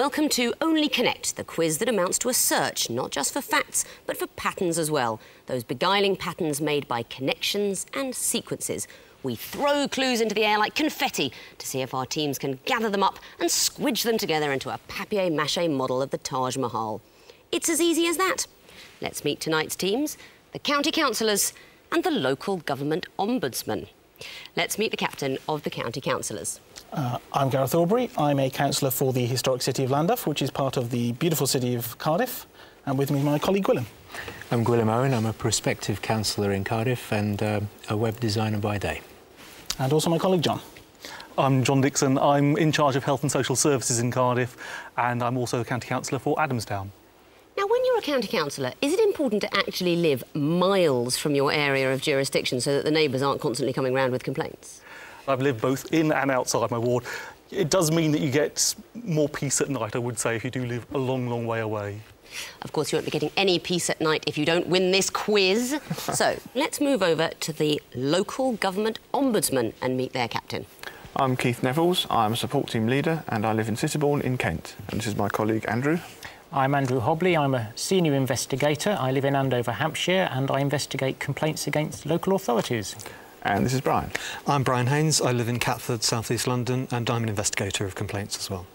Welcome to Only Connect, the quiz that amounts to a search, not just for facts, but for patterns as well. Those beguiling patterns made by connections and sequences. We throw clues into the air like confetti to see if our teams can gather them up and squidge them together into a papier-mâché model of the Taj Mahal. It's as easy as that. Let's meet tonight's teams, the county councillors and the local government ombudsman. Let's meet the captain of the county councillors. I'm Gareth Aubrey. I'm a councillor for the historic city of Llandaff, which is part of the beautiful city of Cardiff, and with me is my colleague Gwilym. I'm Gwilym Owen. I'm a prospective councillor in Cardiff and a web designer by day. And also my colleague John. I'm John Dixon. I'm in charge of health and social services in Cardiff, and I'm also the county councillor for Adamstown. Now, when you're a county councillor, is it important to actually live miles from your area of jurisdiction so that the neighbours aren't constantly coming round with complaints? I've lived both in and outside my ward. It does mean that you get more peace at night, I would say, if you do live a long, long way away. Of course, you won't be getting any peace at night if you don't win this quiz. So, let's move over to the local government ombudsman and meet their captain. I'm Keith Nevels. I'm a support team leader and I live in Sitterbourne in Kent. And this is my colleague Andrew. I'm Andrew Hobley. I'm a senior investigator. I live in Andover, Hampshire, and I investigate complaints against local authorities. And this is Brian. I'm Brian Haynes. I live in Catford, South East London, and I'm an investigator of complaints as well.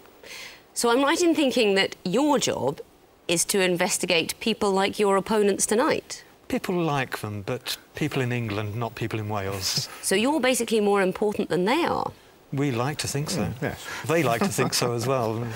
So I'm right in thinking that your job is to investigate people like your opponents tonight? People like them, but people in England, not people in Wales. So you're basically more important than they are? We like to think so. Yes. They like to think so as well.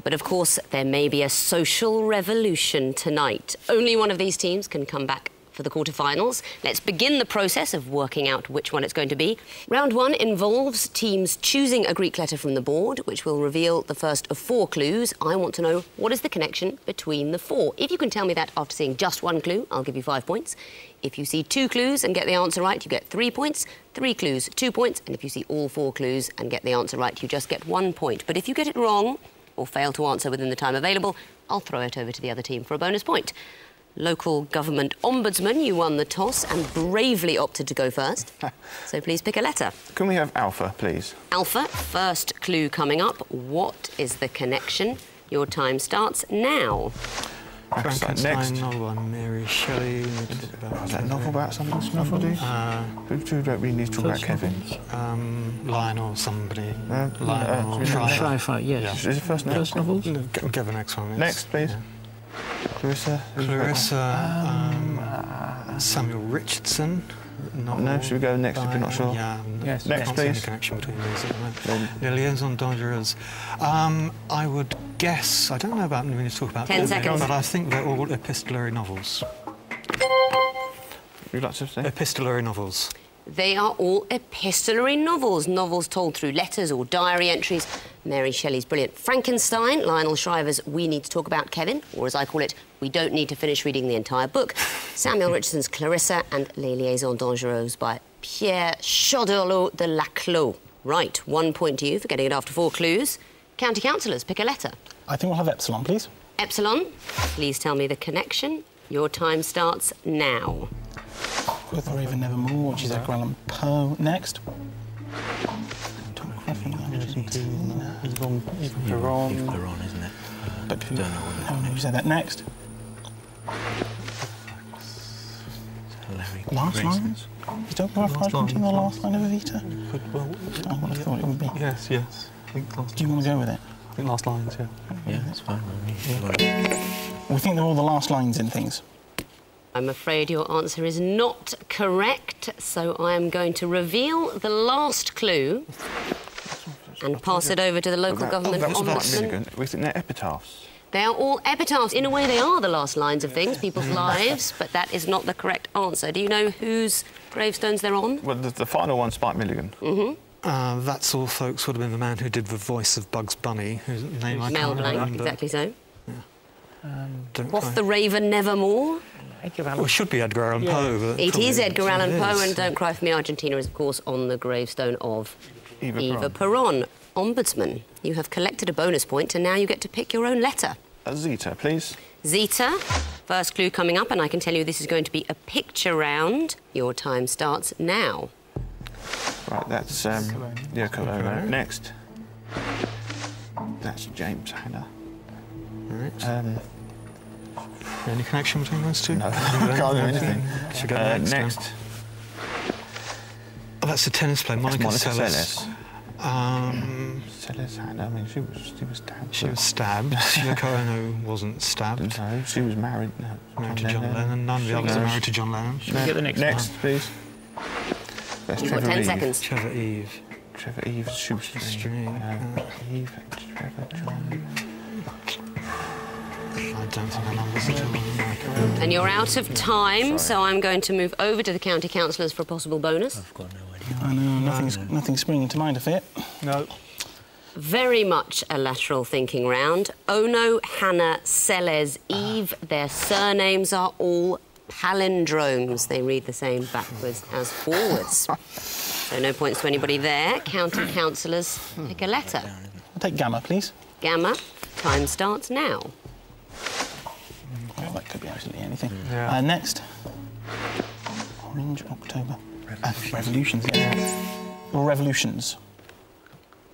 But of course, there may be a social revolution tonight. Only one of these teams can come back for the quarterfinals. Let's begin the process of working out which one it's going to be. Round one involves teams choosing a Greek letter from the board, which will reveal the first of 4 clues. I want to know what is the connection between the 4. If you can tell me that after seeing just 1 clue, I'll give you 5 points. If you see 2 clues and get the answer right, you get 3 points. 3 clues, 2 points. And if you see all 4 clues and get the answer right, you just get 1 point. But if you get it wrong or fail to answer within the time available, I'll throw it over to the other team for a bonus point. Local government ombudsman, you won the toss and bravely opted to go first. So please pick a letter. Can we have Alpha, please? Alpha, first clue coming up. What is the connection? Your time starts now. Frankenstein Next. novel by Mary Shelley. Is that a novel about somebody? Who don't we need to talk about Kevin? Lionel somebody. Lionel Schreifer, yes. Is it first name? First novels? Give the next one. Yes. Next, please. Yeah. Clarissa. Samuel Richardson. Novel. No, should we go next if you're not sure? Yeah. Yes. Next, Can't see any please. connection between these at the moment. The Liaison Dangereuse. I would guess, I don't know about when you talk about 10 seconds. but I think they're all epistolary novels. You'd like to say? Epistolary novels. They are all epistolary novels, novels told through letters or diary entries. Mary Shelley's brilliant Frankenstein, Lionel Shriver's We Need to Talk About Kevin, or as I call it, We Don't Need to Finish Reading the Entire Book, Samuel Richardson's Clarissa and Les Liaisons Dangereuses by Pierre Choderlos de Laclos. Right, 1 point to you for getting it after 4 clues. County councillors, pick a letter. I think we'll have Epsilon, please. Epsilon, please tell me the connection. Your time starts now. With the Raven Nevermore, which is Edgar Allan Poe. Next. Yvon, isn't it? But who? Don't know what Who said that next? Larry Last lines? Is Dr. Argentine the last line of Evita? I would have thought it would be. Yes. I think last. Do you want to go with it? I think last lines, yeah. Yeah, that's fine. We think they're all the last lines in things. I'm afraid your answer is not correct, so I am going to reveal the last clue and pass it over to the local government ombudsman. We think they're epitaphs. They are all epitaphs. In a way, they are the last lines of things, people's lives, but that is not the correct answer. Do you know whose gravestones they're on? Well, the final one's Spike Milligan. Mm-hmm. That's All Folks would have been the man who did the voice of Bugs Bunny, whose name I Mel can't Blanc, remember. exactly so. Don't Quoth quite- the Raven Nevermore? Well, it should be Edgar Allan Poe. But It is probably Edgar Allan it Poe, is. and Don't Cry for Me, Argentina is, of course, on the gravestone of Eva Peron. Ombudsman, you have collected a bonus point, and now you get to pick your own letter. Zeta, please. Zeta, first clue coming up, and I can tell you this is going to be a picture round. Your time starts now. Right, that's... yeah, Colonna. Next. That's James Hanna. Right. Any connection between those two? No, I can't do anything. Should go Next. Oh, that's a tennis player, Monica Seles. Seles Hanna, I mean, she was stabbed. She was stabbed. Yoko Ono wasn't stabbed. No, she was married. No, Married to John Lennon. None of the others are married to John Lennon. Should we get the next one? Please. That's You've got 10 seconds. Trevor Eve. Trevor Eve Shoestring. Eve, Trevor, John. I don't think the numbers at all. And you're out of time, so I'm going to move over to the county councillors for a possible bonus. I've got no idea. I know, nothing's springing to mind, I fear. No. Very much a lateral thinking round. Ono, Hannah, Seles, Eve, their surnames are all palindromes. They read the same backwards as forwards. So no points to anybody there. County councillors, pick a letter. I'll take Gamma, please. Gamma, time starts now. Oh, that could be absolutely anything. Yeah. Next. Orange, October. Revolutions, yeah. Or revolutions.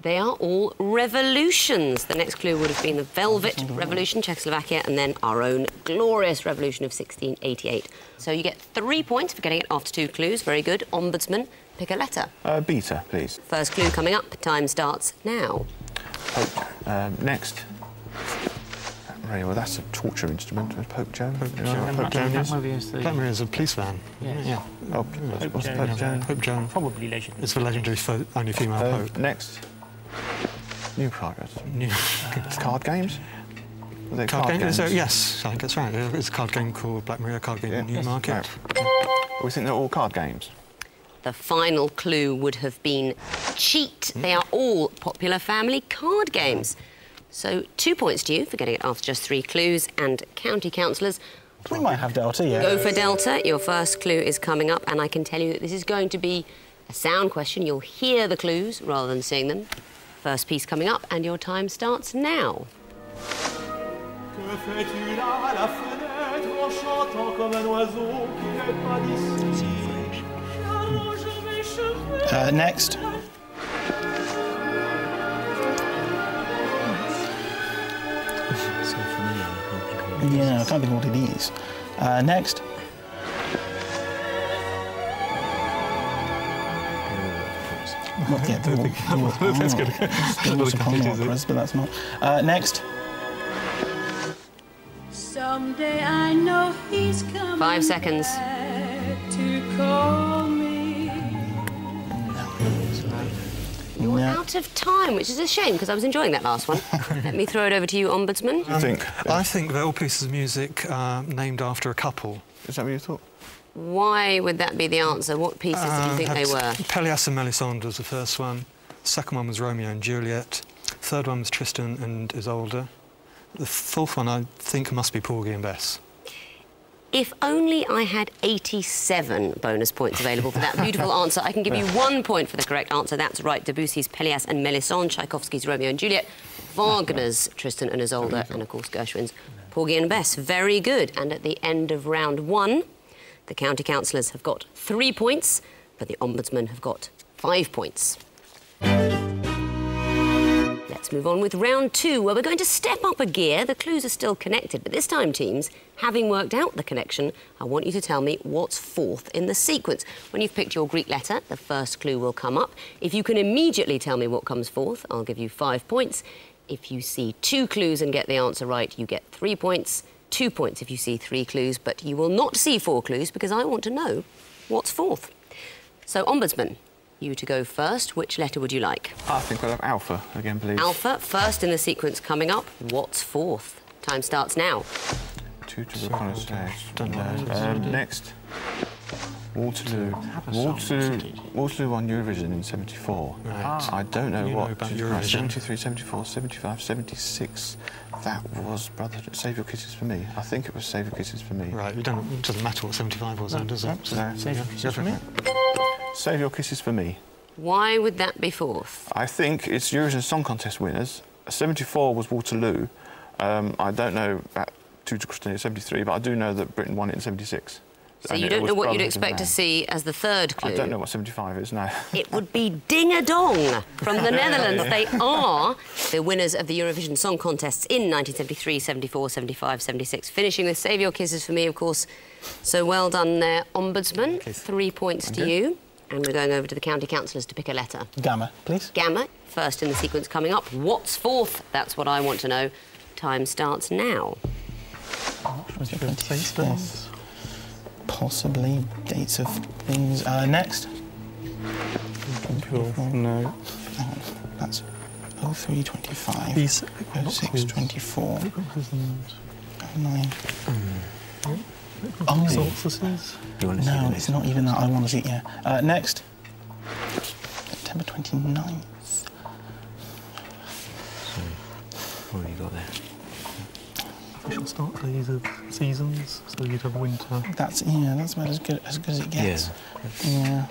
They are all revolutions. The next clue would have been the Velvet Revolution, Czechoslovakia, and then our own glorious revolution of 1688. So you get 3 points for getting it after 2 clues. Very good. Ombudsman, pick a letter. Beta, please. First clue coming up. Time starts now. Pope. Next. Right, well, that's a torture instrument. Pope Joan. Pope Joan. Pope Joan is. Black Maria is a police van. Yes. Yeah. Oh, what's Pope Joan? Pope Joan. Probably legendary. It's the legendary only female pope. Next. New progress. New Card games? Were they card game? games? Yes, I think that's right. It's a card game called Black Maria, card game in Newmarket. Right. We think they're all card games. The final clue would have been cheat. They are all popular family card games. So 2 points to you for getting it after just 3 clues. And county councillors, We might have Delta, yeah. go for Delta. Your first clue is coming up, and I can tell you that this is going to be a sound question. You'll hear the clues rather than seeing them. First piece coming up, and your time starts now. Next. So familiar, I can't think of it. Yeah, I can't think of what it is. Next. Not yet. That's good. There was operas, but that's not. Next. Someday I know he's coming 5 seconds. back to call me. You're No. out of time, which is a shame, because I was enjoying that last one. Let me throw it over to you, Ombudsman. I think they're all pieces of music named after a couple. Is that what you thought? Why would that be the answer? What pieces did you think they were? Pelléas and Mélisande was the first one. The second one was Romeo and Juliet. Third one was Tristan and Isolde. The fourth one, I think, must be Porgy and Bess. If only I had 87 bonus points available for that beautiful answer. I can give you 1 point for the correct answer. That's right. Debussy's Pelléas and Mélisande, Tchaikovsky's Romeo and Juliet, Wagner's Tristan and Isolde, and, of course, Gershwin's Porgy and Bess. Very good. And at the end of round 1, the county councillors have got 3 points, but the Ombudsman have got 5 points. Let's move on with round 2, where we're going to step up a gear. The clues are still connected, but this time, teams, having worked out the connection, I want you to tell me what's fourth in the sequence. When you've picked your Greek letter, the first clue will come up. If you can immediately tell me what comes fourth, I'll give you 5 points. If you see 2 clues and get the answer right, you get 3 points. 2 points if you see 3 clues, but you will not see 4 clues because I want to know what's fourth. So, Ombudsman, you to go first. Which letter would you like? I think we'll have Alpha again, please. Alpha, first in the sequence coming up. What's fourth? Time starts now. 2 to the Connor's Don't know. Next. Waterloo. Waterloo won Eurovision in 74. Right. I don't know You what. know about Eurovision. 73, 74, 75, 76. That was Save Your Kisses for Me. I think it was Save Your Kisses for Me. Right, it doesn't matter what 75 was then, does it? No. Save Your Kisses for Me. Save Your Kisses for Me. Why would that be fourth? I think it's Eurovision Song Contest winners. 74 was Waterloo. I don't know about 2 to Christina 73, but I do know that Britain won it in 76. So And you it don't was know what you'd Brotherhood of expect to Man. see as the third clue. I don't know what 75 is now. It would be Ding a Dong from the Netherlands. They are the winners of the Eurovision Song Contests in 1973, 74, 75, 76, finishing with Save Your Kisses for Me, of course. So well done there, Ombudsman. 3 points to you. And we're going over to the county councillors to pick a letter. Gamma, please. Gamma, first in the sequence coming up. What's fourth? That's what I want to know. Time starts now. Possibly dates of things. Next. No. Hang on. That's 0325. These- 0624. 09. Oh, Solstices. You want to see no, the it's next not one? even that. I want to see, yeah. Next. September 29th. What have you got there? Official start days of seasons, so you'd have winter. That's about as good as it gets. Yeah.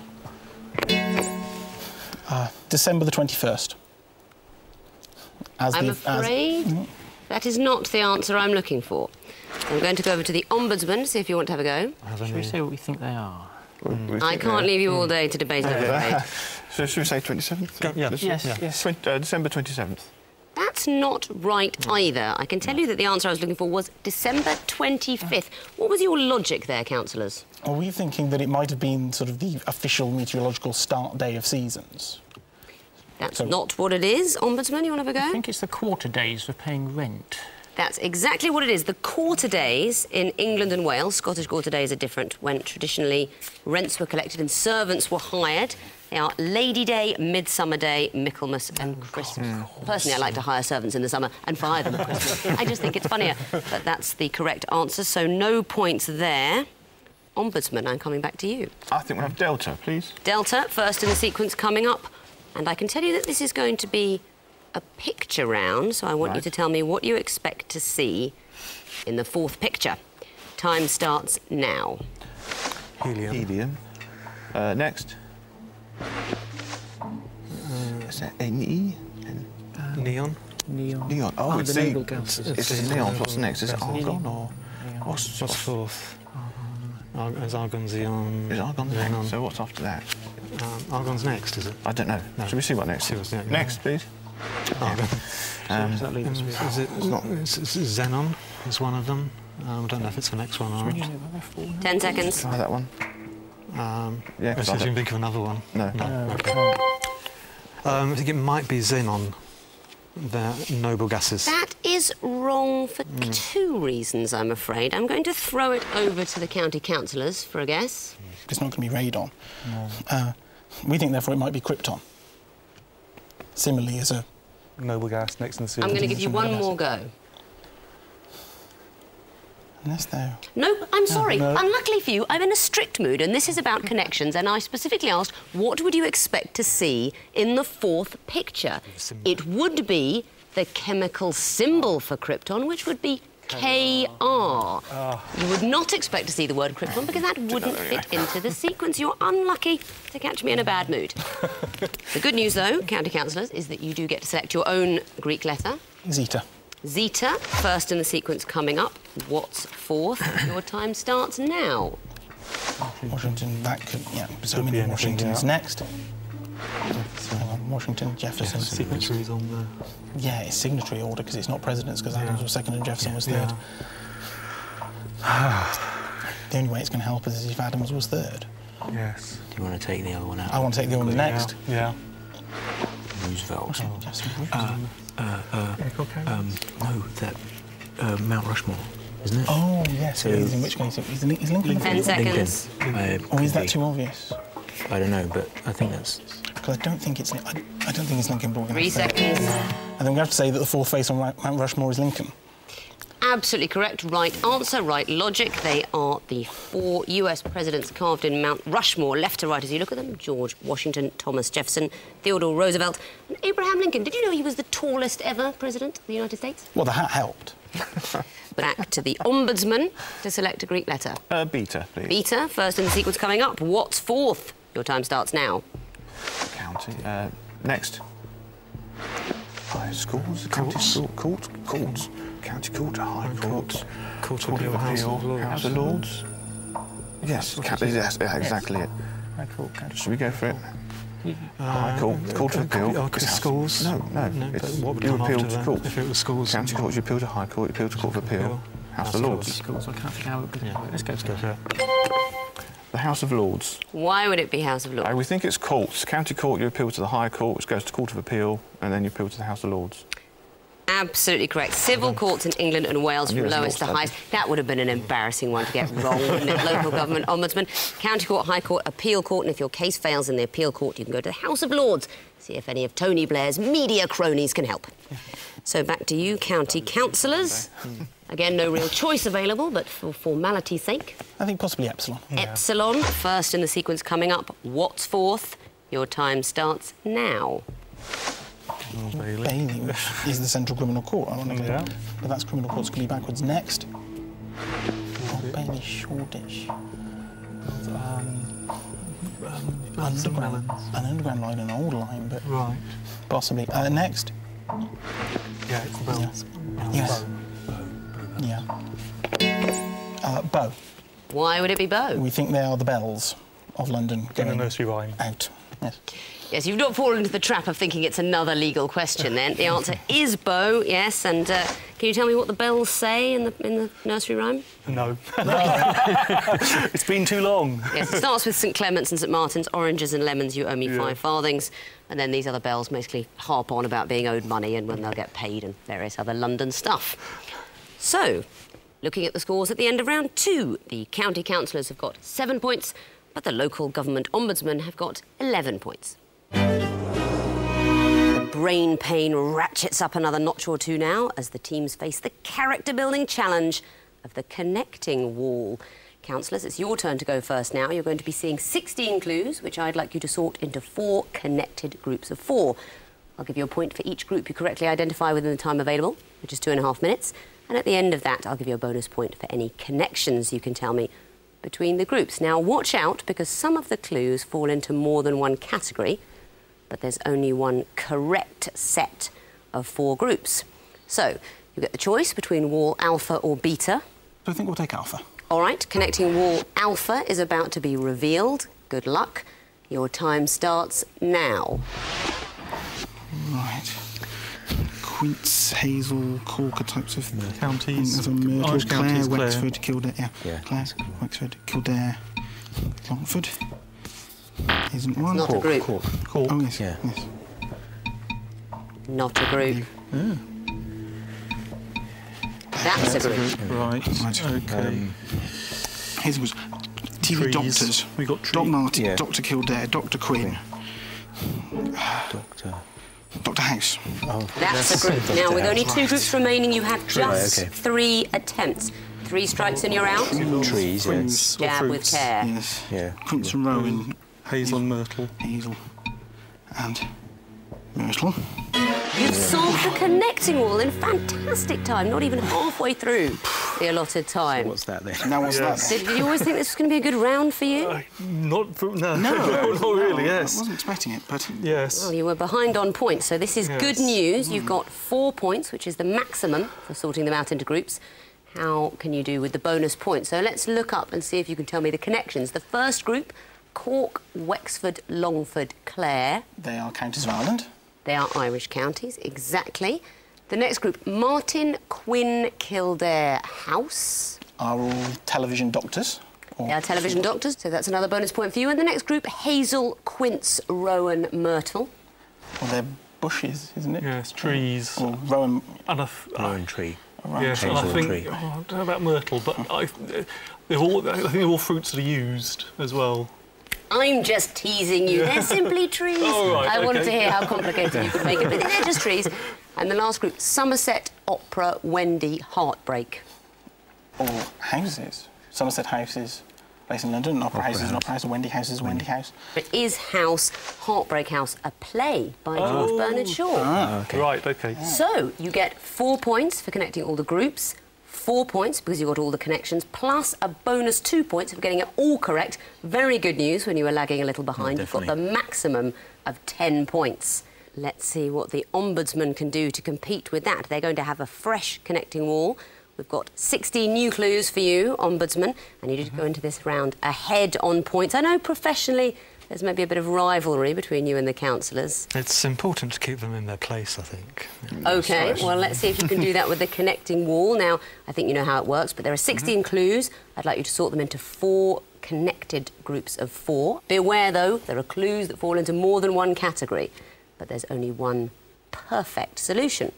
December the 21st. I'm afraid that is not the answer I'm looking for. I'm going to go over to the Ombudsman, see if you want to have a go. Should we say what we think they are? I can't leave you all day to debate, I'm afraid. So should we say 27th? Yeah. Yes. December 27th. That's not right either. I can tell you that the answer I was looking for was December 25th. What was your logic there, councillors? Are we thinking that it might have been sort of the official meteorological start day of seasons? That's not what it is. Ombudsman, you want to have a I go? think it's the quarter days for paying rent. That's exactly what it is. The quarter days in England and Wales, Scottish quarter days are different, when traditionally rents were collected and servants were hired. They are Lady Day, Midsummer Day, Michaelmas and Christmas. Personally, I like to hire servants in the summer and fire them at Christmas. I just think it's funnier. But that's the correct answer, so no points there. Ombudsman, I'm coming back to you. I think we'll have Delta, please. Delta, first in the sequence coming up. And I can tell you that this is going to be a picture round, so I want you to tell me what you expect to see in the fourth picture. Time starts now. Helium. Next. Is that NE? Neon. Neon. Oh, it's the noble the... gases. It's neon. What's next? Is it argon or... What's fourth? Is argon, xenon? Is argon xenon. next? So what's after that? Argon's next, is it? I don't know. No. Should we see what next? See what's next. Next, please. Argon. Does that leave us with? Is it? It's not- It's xenon. Is one of them. I don't know if it's the next one or not. 10 seconds. Try that one. Yeah, 'cause Let's see I if you don't- can think of another one. No. Okay. I think it might be xenon. The noble gases. That is wrong for two reasons, I'm afraid. I'm going to throw it over to the county councillors for a guess. It's not going to be radon. We think, therefore, it might be krypton. Similarly, as a... Noble gas next in the series. I'm going to give you one more go. Unless they're... No, I'm sorry. no. Unluckily for you, I'm in a strict mood, and this is about connections, and I specifically asked, what would you expect to see in the fourth picture? It would be the chemical symbol for krypton, which would be KR. You would not expect to see the word krypton, because that wouldn't fit into the sequence. You're unlucky to catch me in a bad mood. The good news, though, county councillors, is that you do get to select your own Greek letter. Zeta. Zeta, first in the sequence coming up. What's fourth? Your time starts now. Washington, that could... Yeah, so Could be many anything, Washingtons yeah. next. Hang on, Washington, Jefferson. Signatories on the... Yeah, it's signatory order, because it's not presidents, because Adams was second and Jefferson was third. Yeah. The only way it's going to help us is if Adams was third. Yes. Do you want to take the other one out? I want to take the one next. Yeah. Roosevelt. Jefferson. No, that Mount Rushmore, isn't it? Oh, yes, So- it is. In which case, is Lincoln... 10 seconds. Or is that too obvious? I don't know, but I think that's... Because I don't think it's... I don't think it's Lincoln, but we're going 3 seconds. I think we have to say that the fourth face on Mount Rushmore is Lincoln. Absolutely correct. Right answer, right logic. They are the 4 US presidents carved in Mount Rushmore, left to right as you look at them. George Washington, Thomas Jefferson, Theodore Roosevelt, and Abraham Lincoln. Did you know he was the tallest ever president of the United States? Well, the hat helped. Back to the Ombudsman to select a Greek letter. Beta, please. Beta, first in the sequence coming up. What's fourth? Your time starts now. County. Next. High schools. County school. Courts. County court. High courts. Court of Appeal, House of Lords. House of Lords. Yes, yeah, exactly it. High Court, County Should we go for it? High Court, Court of Appeal. Schools? No, But it's, what would you come appeal after to that? court. If it was schools? County Court, you appeal to High Court, you appeal to Court of Appeal. House of Lords. Schools. I can't think how it would. Yeah. Let's go for it. The House of Lords. Why would it be House of Lords? We think it's courts. County Court, you appeal to the High Court, which goes to Court of Appeal, and then you appeal to the House of Lords. Absolutely correct. Civil courts in England and Wales I knew from it was lowest to Lords, highest. That would have been an embarrassing one to get wrong, wouldn't it? Local government ombudsman, county court, high court, appeal court, and if your case fails in the appeal court, you can go to the House of Lords. See if any of Tony Blair's media cronies can help. So back to you, county councillors. Again, no real choice available, but for formality's sake. I think possibly Epsilon. Epsilon, first in the sequence coming up. What's fourth? Your time starts now. Bailey. Bailey, which is the Central Criminal Court, ironically. Yeah. But that's Criminal Court's going to be backwards next. Oh, Bailey, Shoreditch. Underground. An underground line, an old line, but Right. possibly. Next. Yeah, it's the bells. Yes. Yeah. Bow. Why would it be Bow? We think they are the bells of London In the going nursery rhyme. out. Yes. Yes, you've not fallen into the trap of thinking it's another legal question then. The answer is Bow, yes, and can you tell me what the bells say in the nursery rhyme? No. It's been too long. Yes, it starts with St Clement's and St Martin's, oranges and lemons, you owe me 5 farthings, and then these other bells basically harp on about being owed money and when they'll get paid and various other London stuff. So, looking at the scores at the end of round 2, the county councillors have got 7 points, but the local government ombudsman have got 11 points. The brain pain ratchets up another notch or two now as the teams face the character-building challenge of the connecting wall. Councillors, it's your turn to go first now. You're going to be seeing 16 clues, which I'd like you to sort into 4 connected groups of 4. I'll give you a point for each group you correctly identify within the time available, which is 2.5 minutes. And at the end of that, I'll give you a bonus point for any connections you can tell me between the groups. Now, watch out, because some of the clues fall into more than one category, but there's only one correct set of 4 groups. So, you get the choice between wall alpha or beta. So I think we'll take Alpha. All right, connecting wall alpha is about to be revealed. Good luck. Your time starts now. Right. Quince, Hazel, Corker types of Counties. Myrtle, Irish Clare, counties, Clare. Wexford, Kildare. Yeah. Clare, Wexford, Kildare, Longford. Isn't one. Not a group. Cork. Oh, yes. Yeah. Yes. Not a group. That's a group. Right. Okay. His was TV Trees. doctors. We got Doc trees. Martin, Yeah. Dr Kildare, Dr Quinn, Doctor. Dr House. That's a group. Now, with only 2 groups remaining, you have just okay. 3 attempts. 3 strikes and you're out. Trees, yes. Quince or Jab with fruits. care. Yes. Yeah. Quince and Rowan, Hazel and Myrtle. Hazel, and Myrtle. You've solved the connecting wall in fantastic time, not even halfway through the allotted time. What's that then? Now what's Yes. that? Did you always think this was going to be a good round for you? Not really, I yes. wasn't expecting it, but Yes. Well, you were behind on points, so this is good Yes. news. You've got 4 points, which is the maximum for sorting them out into groups. How can you do with the bonus points? So let's look up and see if you can tell me the connections. The first group, Cork, Wexford, Longford, Clare. they are counties of Ireland. They are Irish counties, exactly. The next group, Martin, Quinn, Kildare, House. Are all television doctors. Or They are television doctors, so that's another bonus point for you. And the next group, Hazel, Quince, Rowan, Myrtle. Well, they're bushes, isn't it? Yes, trees. Or Rowan. And Rowan tree. yes, and I Hazel think tree. I don't know about Myrtle, but I think they're all fruits that are used as well. I'm just teasing you. They're simply trees. Oh, right, I wanted to okay. hear how complicated you could make it, but they're just trees. And the last group, Somerset, Opera, Wendy, Heartbreak. Or houses. Somerset House is based in London, Opera House is an Opera House, and Wendy House is Wendy House. But is House, Heartbreak House, a play by George Bernard Shaw? Right, okay. So you get 4 points for connecting all the groups, 4 points because you got all the connections, plus a bonus 2 points for getting it all correct. Very good news when you were lagging a little behind. You've got the maximum of 10 points. Let's see what the Ombudsman can do to compete with that. They're going to have a fresh connecting wall We've got 16 new clues for you, Ombudsman, and you did go into this round ahead on points. I know professionally there's maybe a bit of rivalry between you and the councillors. It's important to keep them in their place, I think. OK, well, let's see if you can do that with the connecting wall. Now, I think you know how it works, but there are 16 clues. I'd like you to sort them into 4 connected groups of 4. Beware, though, there are clues that fall into more than one category, but there's only one perfect solution.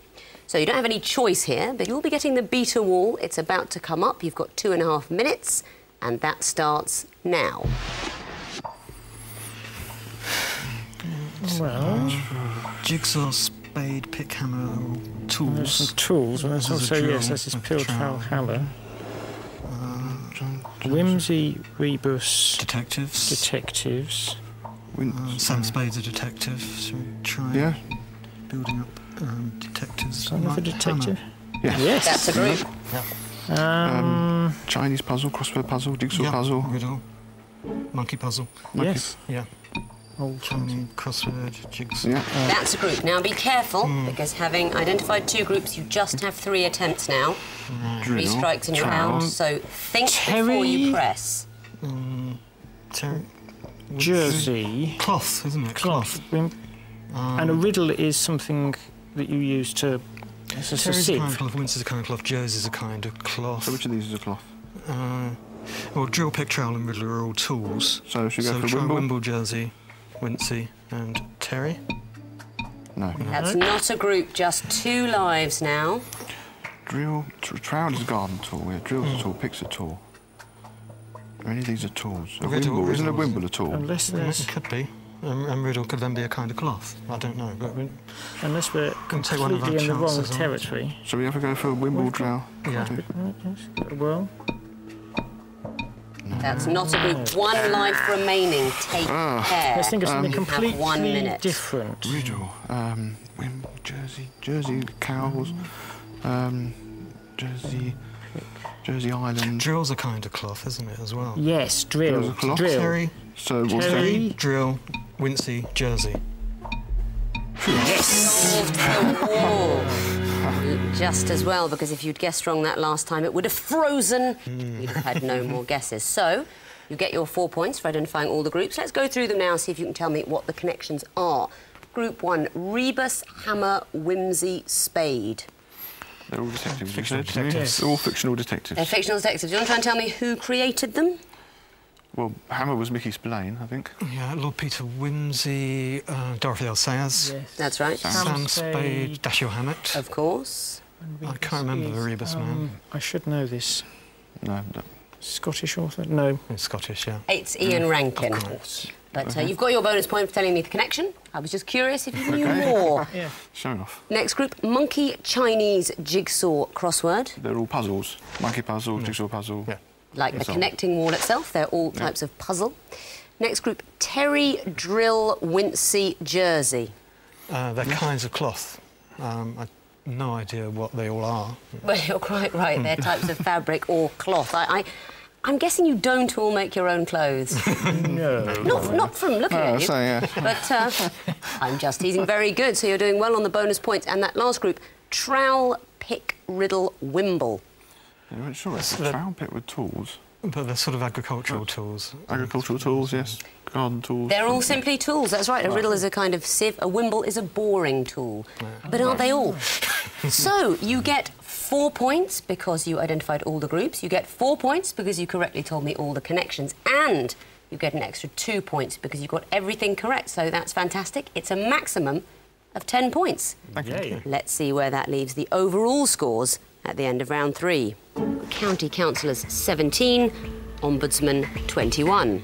So you don't have any choice here, but you'll be getting the beta wall. It's about to come up. You've got 2.5 minutes, and that starts now. Well, Jigsaw, spade, pick, hammer, there's tools. some tools, and there's There's a also, drill, yes, there's a pill, trowel, trowel. hammer. Whimsy, rebus, Detectives. detectives. Sam Spade's a detective. Shall we try Yeah. building up detectives? Son of a detective. Yeah. Yes. That's a group. Chinese puzzle, crossword puzzle, jigsaw Yeah, puzzle. riddle. Monkey puzzle. Yes. Yeah. Old Chinese crossword, jigsaw. Yeah. That's a group. Now, be careful, because having identified 2 groups, you just have 3 attempts now. 3 Drill, strikes in your trowel. hand, so think before Terry. you press. Jersey. Cloth, isn't it? Cloth. And a riddle is something that you use to... It's a Terry's a kind of sieve. cloth, Winster's a kind of cloth, Jersey's a kind of cloth. So which of these is a cloth? Well, drill, pick, trowel and riddle are all tools. So should we go for try Wimble? Wimble, Jersey, Wincy and Terry. No. That's not a group, just 2 lives now. Drill, trowel is a garden tool. Yeah. Drill's a tool, pick's a tool. Are any of these are tools? A Riddle, wimble, isn't a riddles. wimble a tool? Unless there's... It could be. And riddle could then be a kind of cloth. I don't know, but Unless we're Can take one of our completely in the wrong chances on it. territory. So we have to go for wimble, trowel. yeah. Well, That's not a group. 1 life remaining. Take care. let's think of something You have 1 completely minute. different. Riddle. Wimble, Jersey cows. Jersey Island. Drill's a kind of cloth, isn't it, as well? Yes, drill. Drill's a cloth. Drill. Terry, So what's Terry. that? drill, Wincy, Jersey. Solved the wall. Just as well, because if you'd guessed wrong that last time, it would have frozen. You'd have had no more guesses. So, you get your 4 points for identifying all the groups. Let's go through them now, see if you can tell me what the connections are. Group 1, rebus, hammer, whimsy, spade. They're all detectives. Fictional you said to me? detectives. They're all fictional detectives. They're fictional detectives. Do you want to try and tell me who created them? Well, Hammer was Mickey Spillane, I think. Yeah, Lord Peter Whimsy, Dorothy L. Sayers, Yes. That's right. Sam Spade. Spade, Dashiell Hammett. Of course. I can't remember the rebus man. I should know this. No. Scottish author? No. He's Scottish, yeah. It's Ian Rankin. Of course. But you've got your bonus point for telling me the connection. I was just curious if you knew more. Yeah. Show off. Next group, monkey, Chinese, jigsaw, crossword. They're all puzzles. Monkey puzzle, jigsaw puzzle. Yeah. Like the That's all. connecting wall itself, they're all types of puzzle. Next group, Terry, drill, Wincy, Jersey. They're kinds of cloth. I've no idea what they all are. Well, you're quite right, they're types of fabric or cloth. I'm guessing you don't all make your own clothes. No. Not from looking at you. So, yeah. But I'm just teasing. Very good. So you're doing well on the bonus points. And that last group, trowel, pick, riddle, wimble. Yeah, I'm sure it's a the- trowel pit with tools. But they're sort of agricultural tools. Agricultural tools, yes. Garden tools. They're all simply tools. That's right. A riddle is a kind of sieve. A wimble is a boring tool. But aren't they all? So you get 4 points because you identified all the groups. You get 4 points because you correctly told me all the connections. And you get an extra 2 points because you got everything correct. So that's fantastic. It's a maximum of 10 points. Thank you. Let's see where that leaves the overall scores at the end of round 3. County Councillors 17, Ombudsman 21.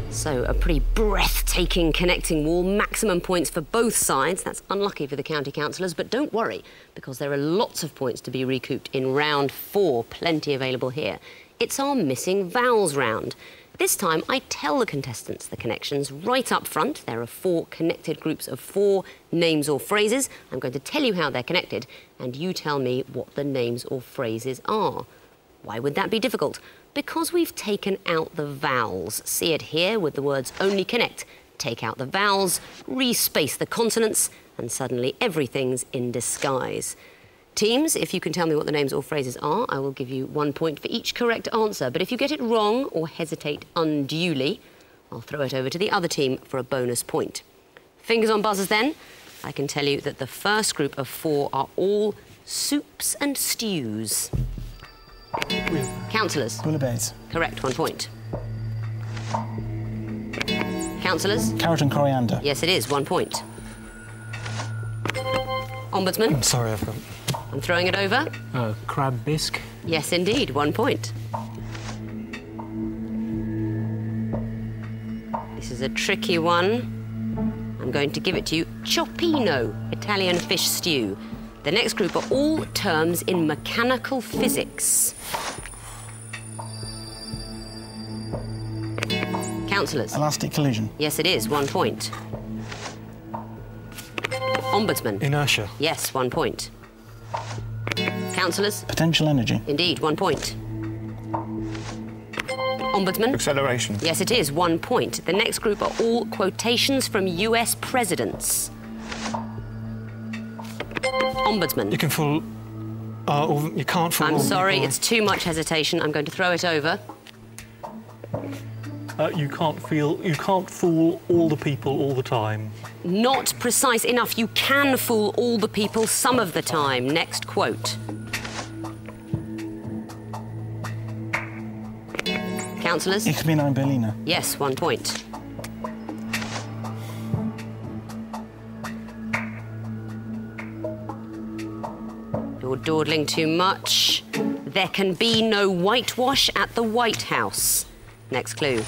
So a pretty breathtaking connecting wall, maximum points for both sides. That's unlucky for the County Councillors, but don't worry, because there are lots of points to be recouped in round 4, plenty available here. It's our missing vowels round. This time, I tell the contestants the connections right up front. There are 4 connected groups of 4 names or phrases. I'm going to tell you how they're connected, and you tell me what the names or phrases are. Why would that be difficult? Because we've taken out the vowels. See it here with the words only connect. Take out the vowels, respace the consonants, and suddenly everything's in disguise. Teams, if you can tell me what the names or phrases are, I will give you 1 point for each correct answer. But if you get it wrong or hesitate unduly, I'll throw it over to the other team for a bonus point. Fingers on buzzers then. I can tell you that the first group of 4 are all soups and stews. Councillors. Bouillabaisse. Correct, 1 point. Councillors. Carrot and coriander. Yes, it is, 1 point. Ombudsman. I'm sorry, I've got... I'm throwing it over. Crab bisque. Yes, indeed, 1 point. This is a tricky one. I'm going to give it to you. Cioppino, Italian fish stew. The next group are all terms in mechanical physics. Councillors. Elastic collision. Yes, it is, 1 point. Ombudsman. Inertia. Yes, 1 point. Councillors. Potential energy. Indeed, 1 point. Ombudsman. Acceleration. Yes, it is, 1 point. The next group are all quotations from US presidents. Ombudsman. You can fool... or you can't fool... I'm all sorry, people. it's too much hesitation. I'm going to throw it over. You can't fool all the people all the time. Not precise enough. You can fool all the people some of the time. Next quote. Councillors? Ich bin ein Berliner. Yes, 1 point. You're dawdling too much. There can be no whitewash at the White House. Next clue.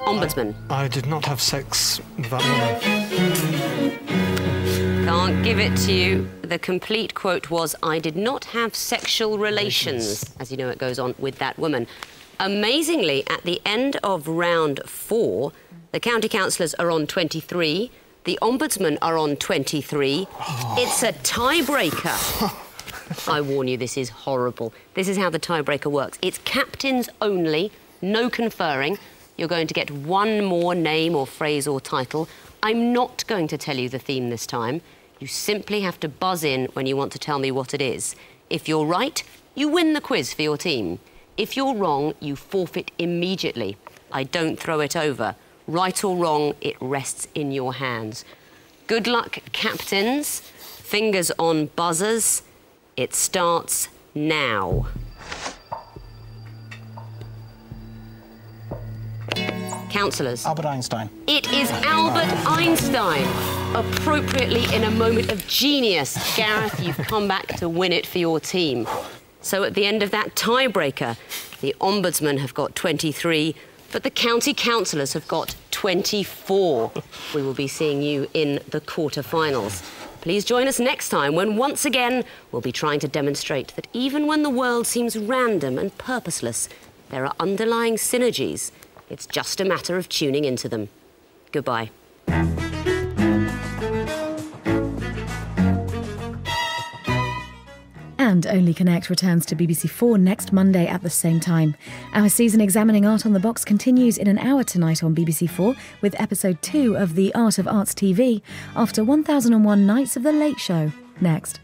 Ombudsman. I did not have sex with that woman. Can't give it to you. The complete quote was, I did not have sexual relations. As you know, it goes on with that woman. Amazingly, at the end of round 4, the county councillors are on 23, the ombudsman are on 23. It's a tiebreaker. I warn you, this is horrible. This is how the tiebreaker works. It's captains only, no conferring. You're going to get 1 more name or phrase or title. I'm not going to tell you the theme this time. You simply have to buzz in when you want to tell me what it is. If you're right, you win the quiz for your team. If you're wrong, you forfeit immediately. I don't throw it over. Right or wrong, it rests in your hands. Good luck, captains. Fingers on buzzers. It starts now. Councillors. Albert Einstein. It is Albert Einstein. Appropriately, in a moment of genius, Gareth, you've come back to win it for your team. So at the end of that tiebreaker, the Ombudsman have got 23, but the county councillors have got 24. We will be seeing you in the quarter-finals. Please join us next time when, once again, we'll be trying to demonstrate that even when the world seems random and purposeless, there are underlying synergies. It's just a matter of tuning into them. Goodbye. And Only Connect returns to BBC4 next Monday at the same time. Our season examining Art on the Box continues in an hour tonight on BBC4 with episode 2 of The Art of Arts TV after 1001 Nights of the Late Show. Next.